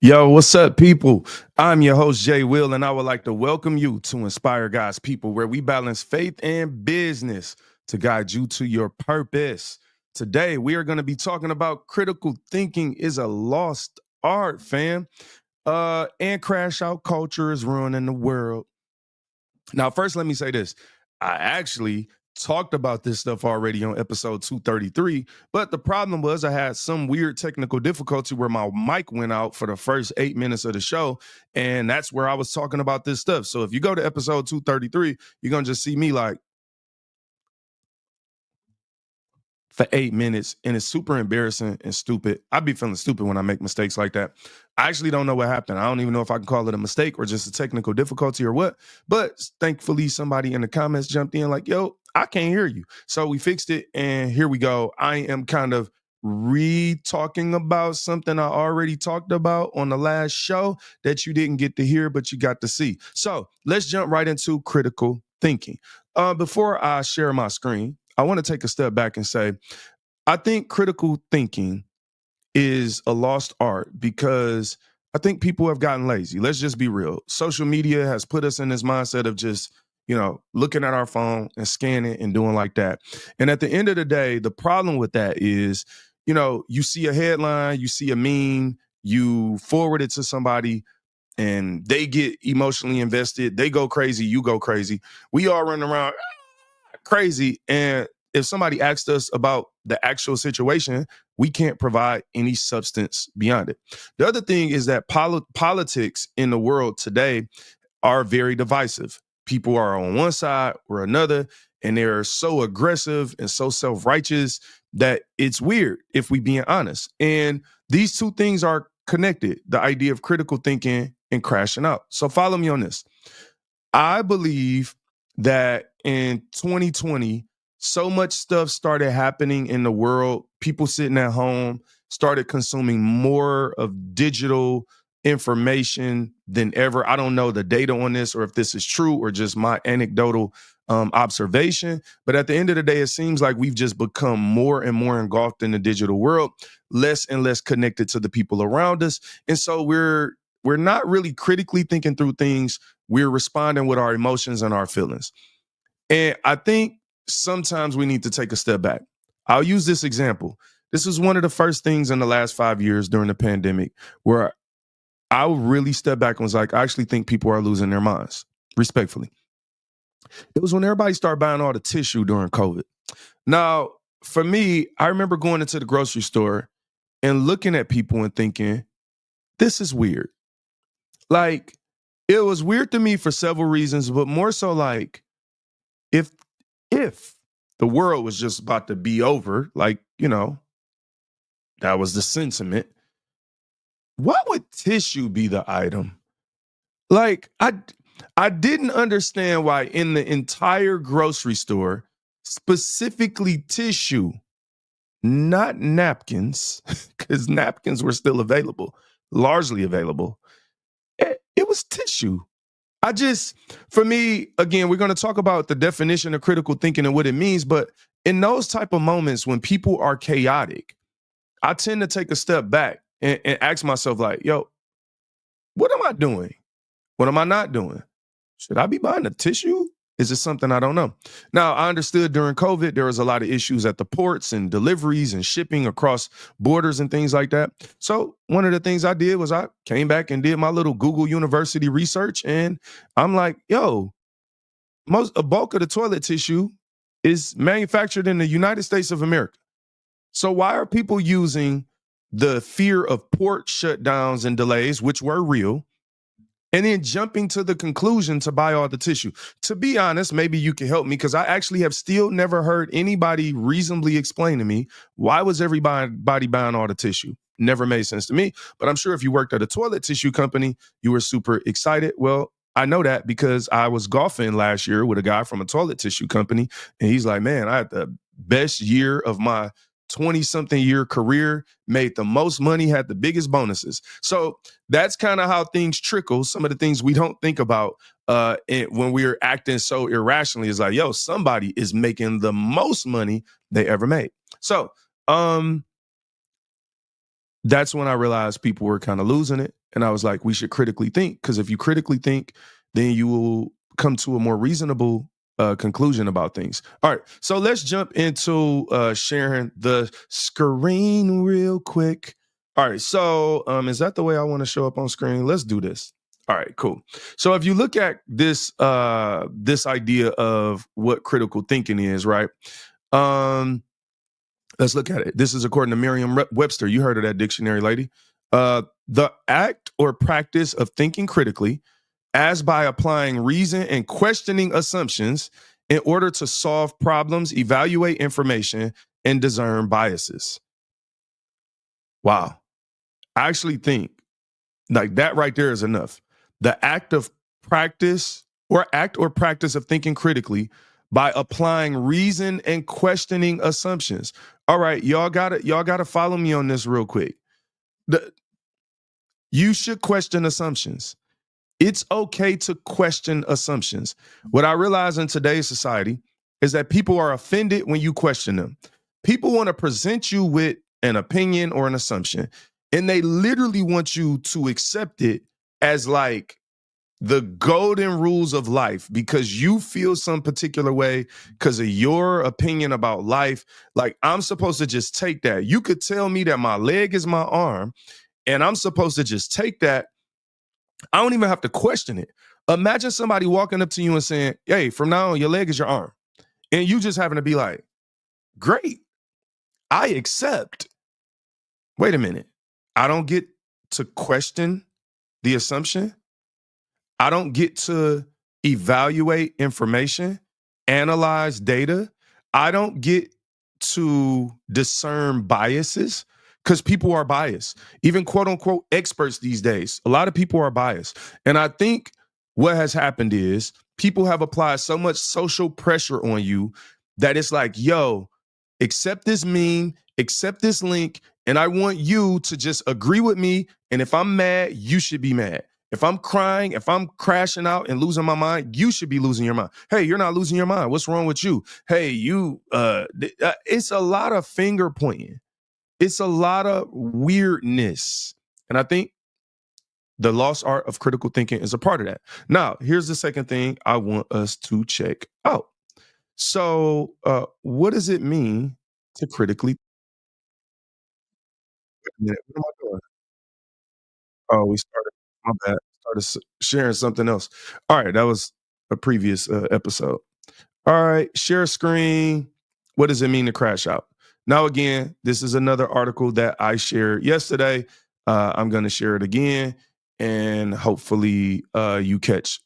Yo, what's up, people? I'm your host, Jay Will, and I would like to welcome you to Inspire God's People, where we balance faith and business to guide you to your purpose. Today, we are going to be talking about critical thinking is a lost art, fam. And crash out culture is ruining the world. Now, first, let me say this. I actually talked about this stuff already on episode 233, but the problem was I had some weird technical difficulty where my mic went out for the first 8 minutes of the show, and that's where I was talking about this stuff. So if you go to episode 233, you're going to just see me like for 8 minutes, and it's super embarrassing and stupid. I be feeling stupid when I make mistakes like that. I actually don't know what happened. I don't even know if I can call it a mistake or just a technical difficulty or what. But thankfully, somebody in the comments jumped in like, yo, I can't hear you. So we fixed it, and here we go. I am kind of re-talking about something I already talked about on the last show that you didn't get to hear, but you got to see. So let's jump right into critical thinking. Before I share my screen, I want to take a step back and say, I think critical thinking is a lost art because I think people have gotten lazy. Let's just be real. Social media has put us in this mindset of just, looking at our phone and scanning and doing like that. And at the end of the day, the problem with that is, you see a headline, you see a meme, you forward it to somebody and they get emotionally invested. They go crazy, you go crazy. We all run around crazy. And if somebody asked us about the actual situation, we can't provide any substance beyond it. The other thing is that politics in the world today are very divisive. People are on one side or another, and they're so aggressive and so self-righteous that it's weird if we being honest. And these two things are connected, the idea of critical thinking and crashing out. So follow me on this. I believe that in 2020, so much stuff started happening in the world. People sitting at home started consuming more of digital information than ever. I don't know the data on this or if this is true or just my anecdotal observation. But at the end of the day, it seems like we've just become more and more engulfed in the digital world, less and less connected to the people around us. And so we're not really critically thinking through things. We're responding with our emotions and our feelings. And I think sometimes we need to take a step back. I'll use this example. This was one of the first things in the last 5 years during the pandemic where I really stepped back and was like, I actually think people are losing their minds, respectfully. It was when everybody started buying all the tissue during COVID. Now, for me, I remember going into the grocery store and looking at people and thinking, this is weird. Like, it was weird to me for several reasons, but more so like if the world was just about to be over, like, that was the sentiment, why would tissue be the item? Like, I didn't understand why in the entire grocery store, specifically tissue, not napkins, because napkins were still available, largely available. It was tissue. For me, again, we're going to talk about the definition of critical thinking and what it means. But in those type of moments when people are chaotic, I tend to take a step back and ask myself like, yo, what am I doing? What am I not doing? Should I be buying a tissue? Is it something I don't know? Now, I understood during COVID, there was a lot of issues at the ports and deliveries and shipping across borders and things like that. So one of the things I did was I came back and did my little Google University research. And I'm like, yo, a bulk of the toilet tissue is manufactured in the United States of America. So why are people using the fear of port shutdowns and delays, which were real, and then jumping to the conclusion to buy all the tissue? To be honest, maybe you can help me because I actually have still never heard anybody reasonably explain to me why was everybody buying all the tissue? Never made sense to me. But I'm sure if you worked at a toilet tissue company, you were super excited. Well, I know that because I was golfing last year with a guy from a toilet tissue company, and he's like, man, I had the best year of my 20-something year career, made the most money, had the biggest bonuses. So that's kind of how things trickle. Some of the things we don't think about when we're acting so irrationally is like, yo, somebody is making the most money they ever made. So that's when I realized people were kind of losing it. And I was like, we should critically think, because if you critically think, then you will come to a more reasonable conclusion about things. All right, so let's jump into sharing the screen real quick. All right, so is that the way I want to show up on screen? Let's do this. All right, cool. So if you look at this idea of what critical thinking is, right? Let's look at it. This is according to Merriam-Webster. You heard of that dictionary, lady. The act or practice of thinking critically as by applying reason and questioning assumptions in order to solve problems, evaluate information, and discern biases. Wow. I actually think like that right there is enough. The act of practice or practice of thinking critically by applying reason and questioning assumptions. All right, y'all gotta follow me on this real quick. You should question assumptions. It's okay to question assumptions. What I realize in today's society is that people are offended when you question them. People want to present you with an opinion or an assumption, and they literally want you to accept it as like the golden rules of life because you feel some particular way because of your opinion about life. Like, I'm supposed to just take that. You could tell me that my leg is my arm, and I'm supposed to just take that. I don't even have to question it. Imagine somebody walking up to you and saying, hey, from now on, your leg is your arm. And you just happen to be like, great, I accept. Wait a minute. I don't get to question the assumption. I don't get to evaluate information, analyze data. I don't get to discern biases because people are biased. Even quote unquote experts these days, a lot of people are biased. And I think what has happened is people have applied so much social pressure on you that it's like, yo, accept this meme, accept this link, and I want you to just agree with me. And if I'm mad, you should be mad. If I'm crying, if I'm crashing out and losing my mind, you should be losing your mind. Hey, you're not losing your mind. What's wrong with you? Hey, it's a lot of finger pointing. It's a lot of weirdness. And I think the lost art of critical thinking is a part of that. Now, here's the second thing I want us to check out. So, what does it mean to critically? What am I doing? Oh, we started. My bad. Started sharing something else. All right, that was a previous episode. All right, share screen. What does it mean to crash out? Now, again, this is another article that I shared yesterday. I'm going to share it again, and hopefully, you catch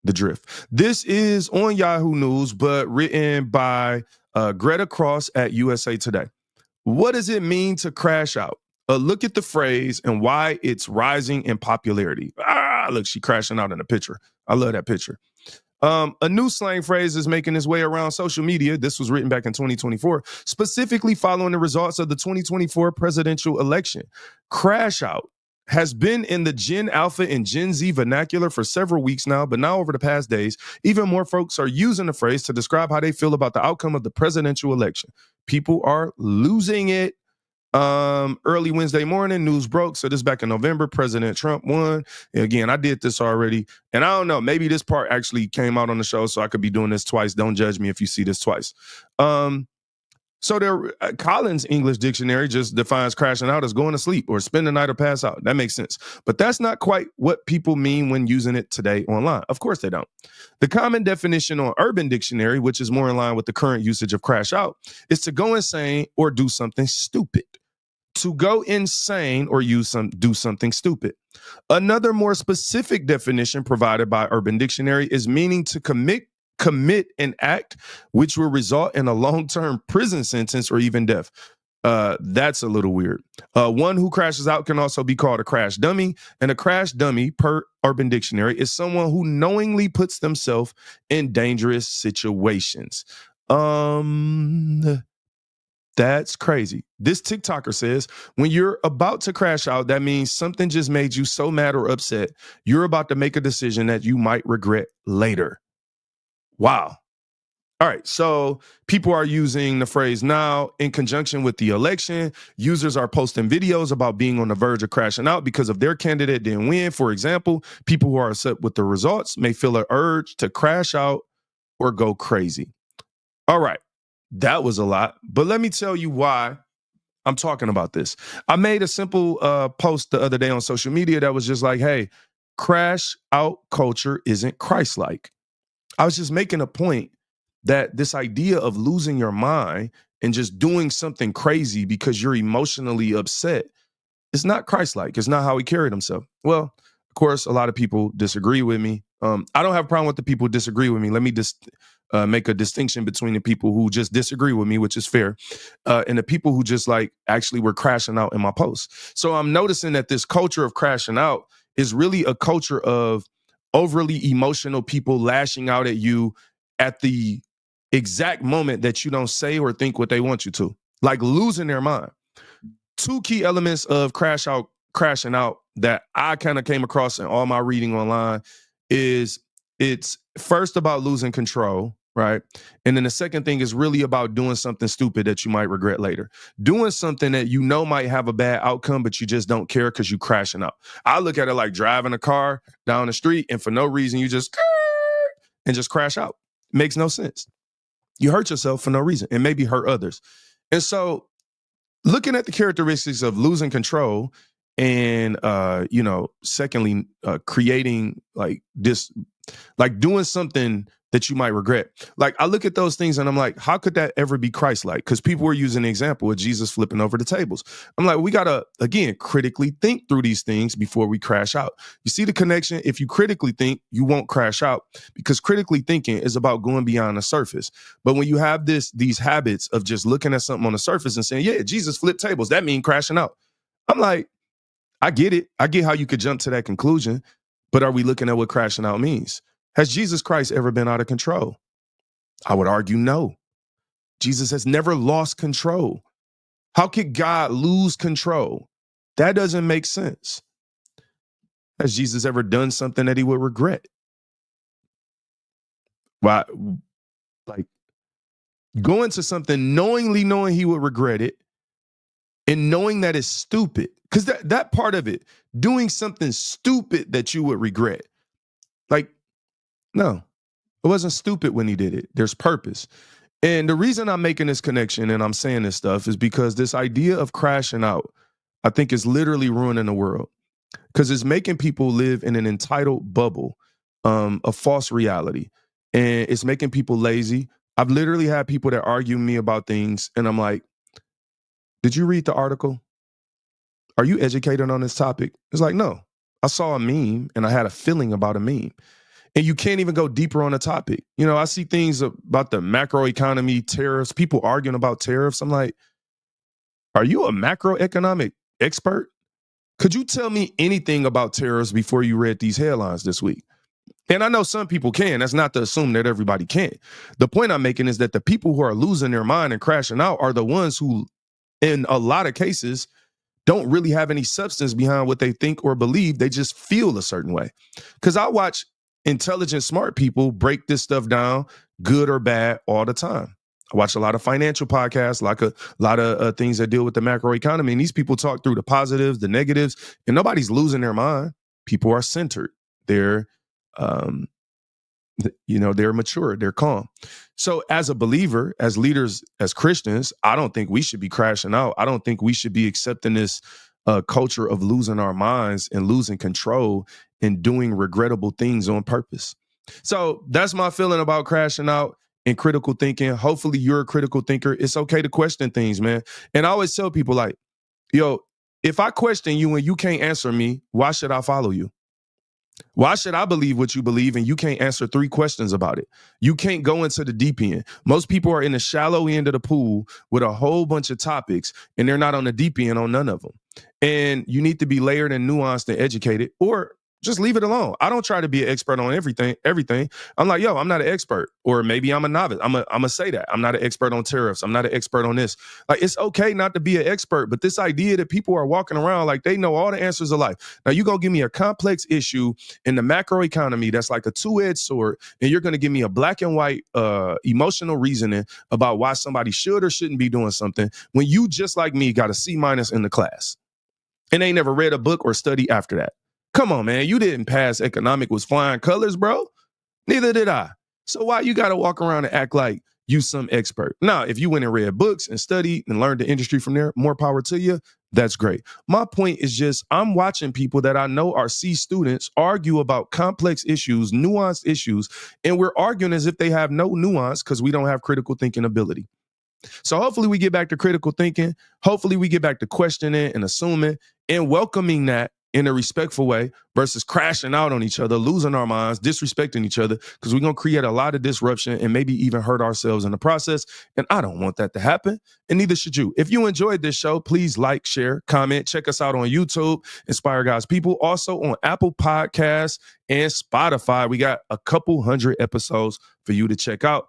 the drift. This is on Yahoo News, but written by Greta Cross at USA Today. What does it mean to crash out? Look at the phrase and why it's rising in popularity. Look, she crashing out in a picture. I love that picture. A new slang phrase is making its way around social media. This was written back in 2024, specifically following the results of the 2024 presidential election. Crash out has been in the Gen Alpha and Gen Z vernacular for several weeks now, but now over the past days, even more folks are using the phrase to describe how they feel about the outcome of the presidential election. People are losing it. Early Wednesday morning, news broke. So this back in November, President Trump won. Again, I did this already. And I don't know, maybe this part actually came out on the show, so I could be doing this twice. Don't judge me if you see this twice. So there, Collins English Dictionary just defines crashing out as going to sleep or spend the night or pass out. That makes sense. But that's not quite what people mean when using it today online. Of course they don't. The common definition on Urban Dictionary, which is more in line with the current usage of crash out, is to go insane or do something stupid. To go insane or do something stupid. Another more specific definition provided by Urban Dictionary is meaning to commit an act which will result in a long-term prison sentence or even death. That's a little weird. One who crashes out can also be called a crash dummy, and a crash dummy, per Urban Dictionary, is someone who knowingly puts themselves in dangerous situations. That's crazy. This TikToker says, when you're about to crash out, that means something just made you so mad or upset, you're about to make a decision that you might regret later. Wow. All right, so people are using the phrase now in conjunction with the election. Users are posting videos about being on the verge of crashing out because of their candidate didn't win. For example, people who are upset with the results may feel an urge to crash out or go crazy. All right, that was a lot, but let me tell you why I'm talking about this. I made a simple post the other day on social media that was just like, hey, crash out culture isn't Christ-like. I was just making a point that this idea of losing your mind and just doing something crazy because you're emotionally upset is not Christ-like. It's not how he carried himself. Well, of course, a lot of people disagree with me. I don't have a problem with the people who disagree with me. Let me just make a distinction between the people who just disagree with me, which is fair, and the people who just like actually were crashing out in my posts. So I'm noticing that this culture of crashing out is really a culture of overly emotional people lashing out at you at the exact moment that you don't say or think what they want you to, like losing their mind. Two key elements of crashing out that I kind of came across in all my reading online is it's first about losing control, right? And then the second thing is really about doing something stupid that you might regret later. Doing something that you know might have a bad outcome, but you just don't care because you crashing out. I look at it like driving a car down the street and for no reason you just and just crash out. Makes no sense. You hurt yourself for no reason and maybe hurt others. And so looking at the characteristics of losing control and secondly creating like this, like doing something that you might regret. Like I look at those things and I'm like, how could that ever be Christ-like? Because people were using the example of Jesus flipping over the tables. I'm like, we gotta again critically think through these things before we crash out. You see the connection? If you critically think, you won't crash out because critically thinking is about going beyond the surface. But when you have these habits of just looking at something on the surface and saying, yeah, Jesus flipped tables, that means crashing out. I'm like, I get it. I get how you could jump to that conclusion, but are we looking at what crashing out means? Has Jesus Christ ever been out of control? I would argue no. Jesus has never lost control. How could God lose control? That doesn't make sense. Has Jesus ever done something that he would regret? Why, like going to something knowingly knowing he would regret it and knowing that it's stupid. Because that part of it, doing something stupid that you would regret. Like, no, it wasn't stupid when he did it. There's purpose. And the reason I'm making this connection and I'm saying this stuff is because this idea of crashing out, I think is literally ruining the world because it's making people live in an entitled bubble, a false reality. And it's making people lazy. I've literally had people that argue with me about things and I'm like, did you read the article? Are you educated on this topic? It's like, no, I saw a meme and I had a feeling about a meme. And you can't even go deeper on the topic. You know, I see things about the macroeconomy, tariffs, people arguing about tariffs. I'm like, are you a macroeconomic expert? Could you tell me anything about tariffs before you read these headlines this week? And I know some people can. That's not to assume that everybody can. The point I'm making is that the people who are losing their mind and crashing out are the ones who, in a lot of cases, don't really have any substance behind what they think or believe. They just feel a certain way. Because I watch intelligent, smart people break this stuff down, good or bad, all the time. I watch a lot of financial podcasts, like a lot of things that deal with the macroeconomy. And these people talk through the positives, the negatives, and nobody's losing their mind. People are centered. They're, they're mature. They're calm. So as a believer, as leaders, as Christians, I don't think we should be crashing out. I don't think we should be accepting this culture of losing our minds and losing control and doing regrettable things on purpose. So that's my feeling about crashing out and critical thinking. Hopefully you're a critical thinker. It's okay to question things, man. And I always tell people like, yo, if I question you and you can't answer me, why should I follow you? Why should I believe what you believe and you can't answer 3 questions about it? You can't go into the deep end. Most people are in the shallow end of the pool with a whole bunch of topics and they're not on the deep end on none of them. And you need to be layered and nuanced and educated, or Just leave it alone. I don't try to be an expert on everything. I'm like, yo, I'm not an expert. Or maybe I'm a novice. I'm gonna say that. I'm not an expert on tariffs. I'm not an expert on this. Like, it's okay not to be an expert, but this idea that people are walking around like they know all the answers of life. Now, you're gonna give me a complex issue in the macro economy that's like a two-edged sword, and you're gonna give me a black and white emotional reasoning about why somebody should or shouldn't be doing something when you, just like me, got a C- in the class and ain't never read a book or study after that. Come on, man. You didn't pass economic with flying colors, bro. Neither did I. So why you got to walk around and act like you some expert? Now, if you went and read books and studied and learned the industry from there, more power to you. That's great. My point is just, I'm watching people that I know are C students argue about complex issues, nuanced issues, and we're arguing as if they have no nuance because we don't have critical thinking ability. So hopefully we get back to critical thinking. Hopefully we get back to questioning and assuming and welcoming that in a respectful way versus crashing out on each other, losing our minds, disrespecting each other, because we're going to create a lot of disruption and maybe even hurt ourselves in the process. And I don't want that to happen. And neither should you. If you enjoyed this show, please like, share, comment. Check us out on YouTube, Inspire God's People. Also on Apple Podcasts and Spotify. We got a couple hundred episodes for you to check out.